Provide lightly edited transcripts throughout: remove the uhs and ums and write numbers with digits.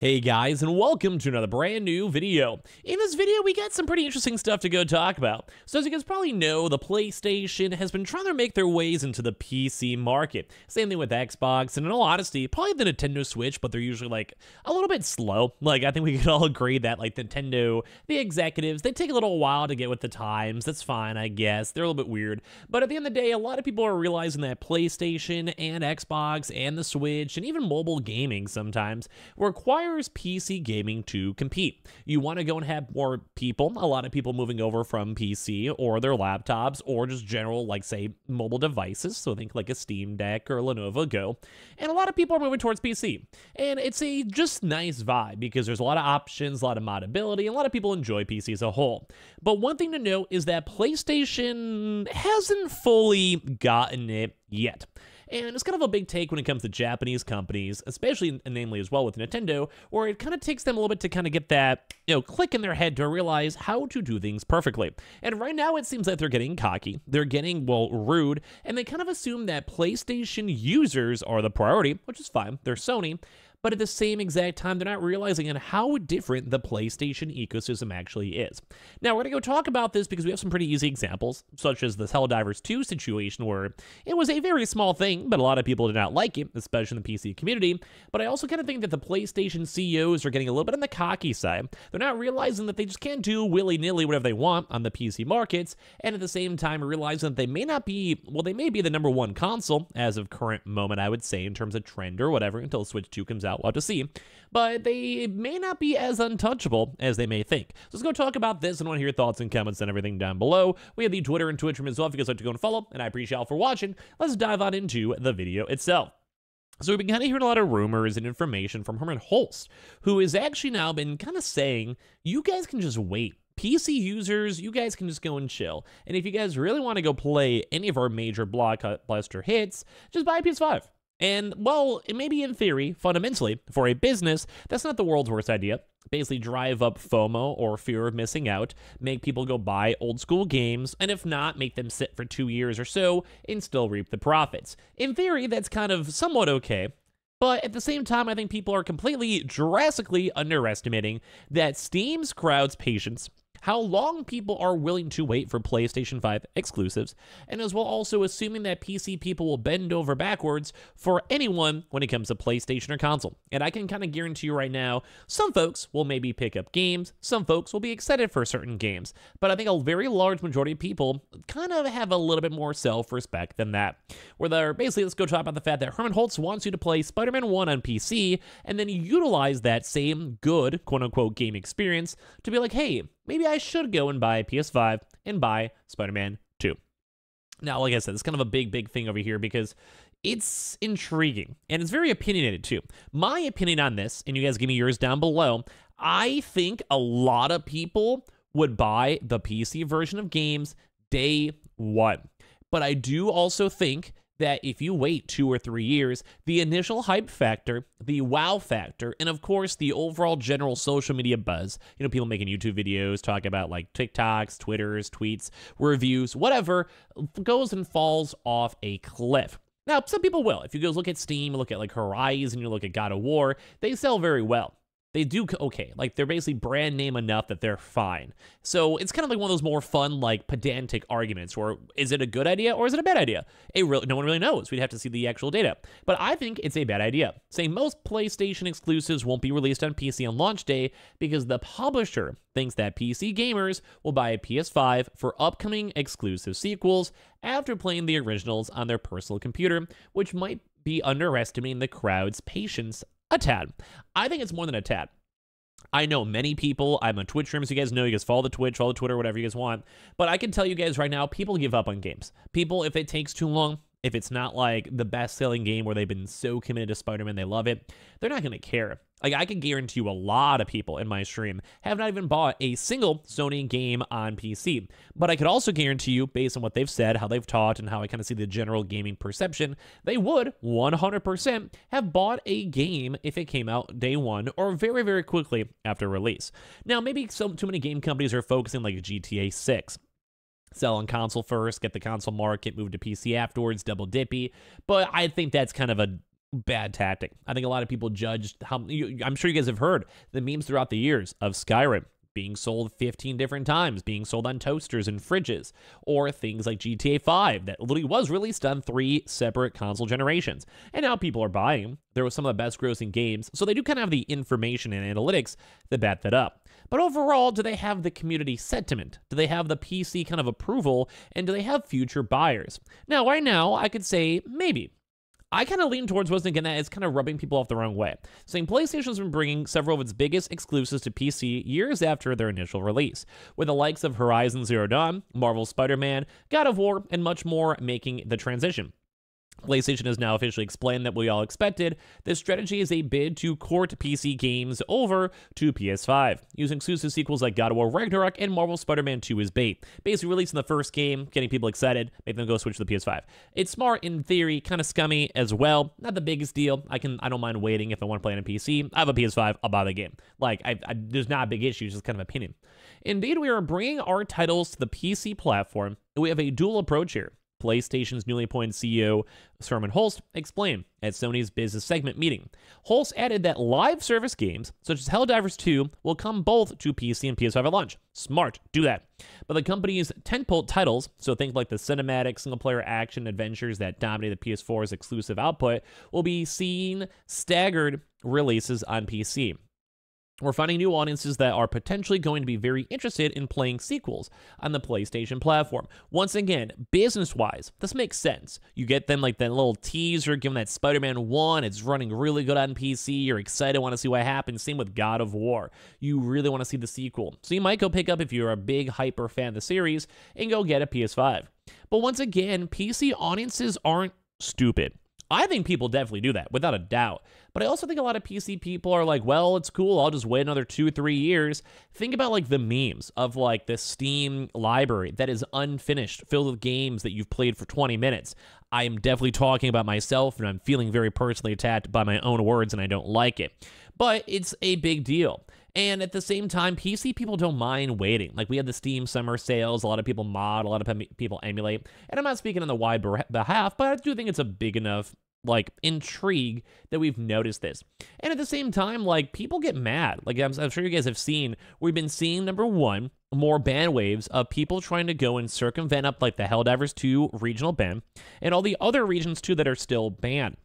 Hey guys, and welcome to another brand new video. In this video, we got some pretty interesting stuff to go talk about. So as you guys probably know, the PlayStation has been trying to make their ways into the PC market. Same thing with Xbox, and in all honesty, probably the Nintendo Switch, but they're usually like a little bit slow. Like, I think we could all agree that like Nintendo, the executives, they take a little while to get with the times. That's fine, I guess. They're a little bit weird. But at the end of the day, a lot of people are realizing that PlayStation and Xbox and the Switch and even mobile gaming sometimes requires PC gaming to compete. You want to go and have more people, a lot of people moving over from PC or their laptops or just general, like, say, mobile devices. So think like a Steam Deck or Lenovo Go. And a lot of people are moving towards PC. And it's a just nice vibe because there's a lot of options, a lot of modability, and a lot of people enjoy PC as a whole. But one thing to note is that PlayStation hasn't fully gotten it yet. And it's kind of a big take when it comes to Japanese companies, especially and namely as well with Nintendo, where it kind of takes them a little bit to kind of get that, click in their head to realize how to do things perfectly. And right now it seems like they're getting cocky, they're getting, well, rude, and they kind of assume that PlayStation users are the priority, which is fine, they're Sony. But at the same exact time, they're not realizing how different the PlayStation ecosystem actually is. Now, we're going to go talk about this because we have some pretty easy examples, such as the Helldivers 2 situation, where it was a very small thing, but a lot of people did not like it, especially in the PC community. But I also kind of think that the PlayStation CEOs are getting a little bit on the cocky side. They're not realizing that they just can't do willy-nilly whatever they want on the PC markets, and at the same time realizing that they may not be, well, they may be the #1 console as of current moment, I would say, in terms of trend or whatever, until Switch 2 comes out. We'll have to see, but they may not be as untouchable as they may think. So let's go talk about this and want to hear your thoughts and comments and everything down below. We have the Twitter and Twitch room as well if you guys like to go and follow, and I appreciate y'all for watching. Let's dive on into the video itself. So we've been kind of hearing a lot of rumors and information from Herman Holst, who has actually now been kind of saying, you guys can just wait. PC users, you guys can just go and chill. And if you guys really want to go play any of our major blockbuster hits, just buy a PS5. And, well, it may be in theory, fundamentally, for a business, that's not the world's worst idea. Basically drive up FOMO, or fear of missing out, make people go buy old school games, and if not, make them sit for 2 years or so and still reap the profits. In theory, that's kind of somewhat okay. But at the same time, I think people are completely, drastically underestimating that Steam's crowd's patience, how long people are willing to wait for PlayStation 5 exclusives, and as well also assuming that PC people will bend over backwards for anyone when it comes to PlayStation or console. And I can kind of guarantee you right now, some folks will maybe pick up games, some folks will be excited for certain games, but I think a very large majority of people kind of have a little bit more self-respect than that. Where they're basically, let's go talk about the fact that Herman Holtz wants you to play Spider-Man 1 on PC, and then utilize that same good, quote-unquote, game experience to be like, hey, maybe I should go and buy a PS5 and buy Spider-Man 2. Now, like I said, it's kind of a big thing over here because it's intriguing and it's very opinionated too. My opinion on this, and you guys give me yours down below, I think a lot of people would buy the PC version of games day one. But I do also think that if you wait 2 or 3 years, the initial hype factor, the wow factor, and of course the overall general social media buzz, people making YouTube videos, talking about like TikToks, Twitters, tweets, reviews, whatever, goes and falls off a cliff. Now, some people will. If you go look at Steam, look at like Horizon, you look at God of War, they sell very well. They do okay. Like, they're basically brand name enough that they're fine. So it's kind of like one of those more fun, like, pedantic arguments where is it a good idea or is it a bad idea? No one really knows. We'd have to see the actual data. But I think it's a bad idea. Saying most PlayStation exclusives won't be released on PC on launch day because the publisher thinks that PC gamers will buy a PS5 for upcoming exclusive sequels after playing the originals on their personal computer, which might be underestimating the crowd's patience a tad. I think it's more than a tad. I know many people, I'm on Twitch streams, you guys know, you guys follow the Twitch, follow the Twitter, whatever you guys want, but I can tell you guys right now, people give up on games. People, if it takes too long, if it's not like the best-selling game where they've been so committed to Spider-Man, they love it, they're not going to care. Like, I can guarantee you a lot of people in my stream have not even bought a single Sony game on PC. But I could also guarantee you, based on what they've said, how they've taught, and how I kind of see the general gaming perception, they would 100% have bought a game if it came out day one or very quickly after release. Now, maybe too many game companies are focusing like GTA 6. Sell on console first, get the console market, move to PC afterwards, double dippy. But I think that's kind of a Bad tactic. I think a lot of people judged how. I'm sure you guys have heard the memes throughout the years of Skyrim being sold 15 different times, being sold on toasters and fridges, or things like GTA 5 that literally was released on 3 separate console generations. And now people are buying them. There was some of the best grossing games, so they do kind of have the information and analytics that back that up. But overall, do they have the community sentiment? Do they have the PC kind of approval? And do they have future buyers? Now, right now, I could say maybe. I kind of lean towards wasn't again that it's kind of rubbing people off the wrong way, saying PlayStation's been bringing several of its biggest exclusives to PC years after their initial release, with the likes of Horizon Zero Dawn, Marvel's Spider-Man, God of War, and much more making the transition. PlayStation has now officially explained that we all expected. This strategy is a bid to court PC games over to PS5, using exclusive sequels like God of War Ragnarok and Marvel Spider-Man 2 as bait. Basically releasing the first game, getting people excited, make them go switch to the PS5. It's smart in theory, kind of scummy as well. Not the biggest deal. I don't mind waiting if I want to play on a PC. I have a PS5, I'll buy the game. Like, there's not a big issue, it's just kind of opinion. Indeed, we are bringing our titles to the PC platform, and we have a dual approach here. PlayStation's newly appointed CEO, Sherman Holst, explained at Sony's business segment meeting. Holst added that live service games, such as Helldivers 2, will come both to PC and PS5 at launch. Smart, do that. But the company's tentpole titles, so think like the cinematic single-player action adventures that dominate the PS4's exclusive output, will be seeing staggered releases on PC. We're finding new audiences that are potentially going to be very interested in playing sequels on the PlayStation platform. Once again, business-wise, this makes sense. You get them like that little teaser, given that Spider-Man 1, it's running really good on PC, you're excited, want to see what happens. Same with God of War. You really want to see the sequel. So you might go pick up, if you're a big hyper fan of the series, and go get a PS5. But once again, PC audiences aren't stupid. I think people definitely do that, without a doubt. But I also think a lot of PC people are like, well, it's cool, I'll just wait another 2-3 years. Think about like the memes of like the Steam library that is unfinished, filled with games that you've played for 20 minutes. I am definitely talking about myself, and I'm feeling very personally attacked by my own words, and I don't like it. But it's a big deal. And at the same time, PC people don't mind waiting. Like, we had the Steam summer sales, a lot of people mod, a lot of people emulate. And I'm not speaking on the wide behalf, but I do think it's a big enough, like, intrigue that we've noticed this. And at the same time, like, people get mad. Like, I'm sure you guys have seen, we've been seeing, number one, more ban waves of people trying to go and circumvent up, like, the Helldivers 2 regional ban, and all the other regions, too, that are still banned.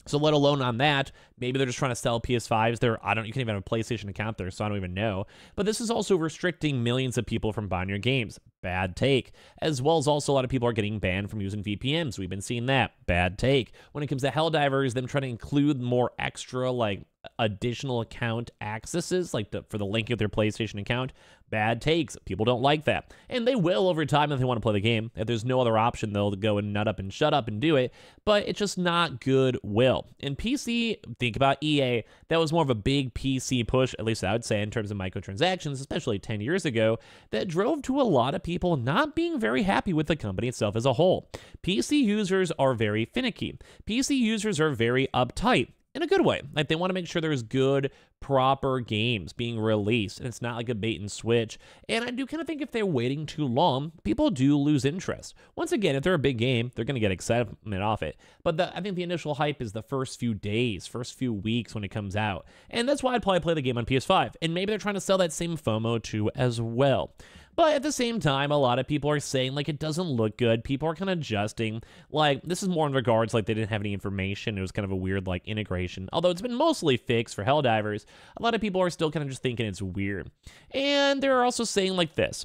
So let alone on that, maybe they're just trying to sell PS5s. You can't even have a PlayStation account there, so I don't even know. But this is also restricting millions of people from buying your games. Bad take. As well as also a lot of people are getting banned from using VPNs. We've been seeing that. Bad take. When it comes to Helldivers, them trying to include more extra, like, additional account accesses, like for the link of their PlayStation account. Bad takes. People don't like that. And they will over time if they want to play the game. If there's no other option, they'll go and nut up and shut up and do it. But it's just not goodwill. In PC, think about EA. That was more of a big PC push, at least I would say, in terms of microtransactions, especially 10 years ago, that drove to a lot of people not being very happy with the company itself as a whole. PC users are very finicky. PC users are very uptight. In a good way. Like, they want to make sure there's good, proper games being released, and it's not like a bait and switch. And I do kind of think if they're waiting too long, people do lose interest. Once again, if they're a big game, they're going to get excitement off it. But I think the initial hype is the first few days, first few weeks when it comes out. And that's why I'd probably play the game on PS5. And maybe they're trying to sell that same FOMO too as well. But at the same time, a lot of people are saying, like, it doesn't look good. People are kind of adjusting. Like, this is more in regards, like, they didn't have any information. It was kind of a weird, like, integration. Although it's been mostly fixed for Helldivers, a lot of people are still kind of just thinking it's weird. And they're also saying, like, this.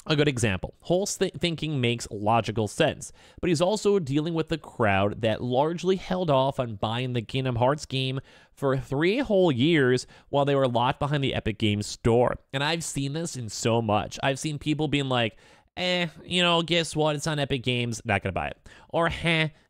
A good example. Holst thinking makes logical sense, but he's also dealing with the crowd that largely held off on buying the Kingdom Hearts game for 3 whole years while they were locked behind the Epic Games store. And I've seen this in so much. I've seen people being like, guess what? It's on Epic Games, not gonna buy it. Or,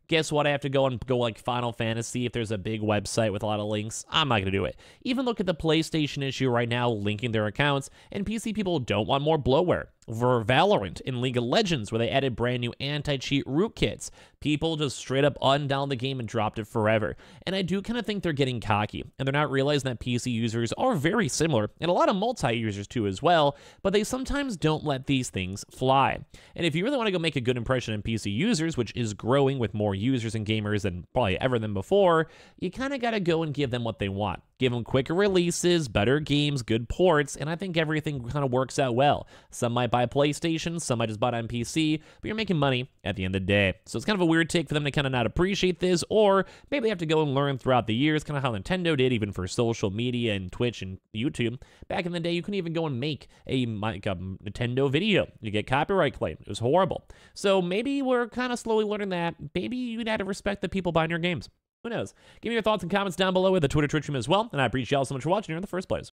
guess what? I have to go like Final Fantasy if there's a big website with a lot of links. I'm not going to do it. Even look at the PlayStation issue right now, linking their accounts, and PC people don't want more bloatware. for Valorant and League of Legends, where they added brand new anti-cheat rootkits. People just straight up undownloaded the game and dropped it forever. And I do kind of think they're getting cocky, and they're not realizing that PC users are very similar, and a lot of multi-users too as well, but they sometimes don't let these things fly. And if you really want to go make a good impression on PC users, which is growing with more users and gamers than probably ever than before, you kind of got to go and give them what they want. Give them quicker releases, better games, good ports, and I think everything kind of works out well. Some might buy PlayStation, some might just buy it on PC, but you're making money at the end of the day. So it's kind of a weird take for them to kind of not appreciate this, or maybe they have to go and learn throughout the years, kind of how Nintendo did, even for social media and Twitch and YouTube. Back in the day, you couldn't even go and make a Nintendo video. You get copyright claim. It was horrible. So maybe we're kind of slowly learning that. Maybe you'd have to respect the people buying your games. Who knows? Give me your thoughts and comments down below with the Twitter stream as well, and I appreciate y'all so much for watching here in the first place.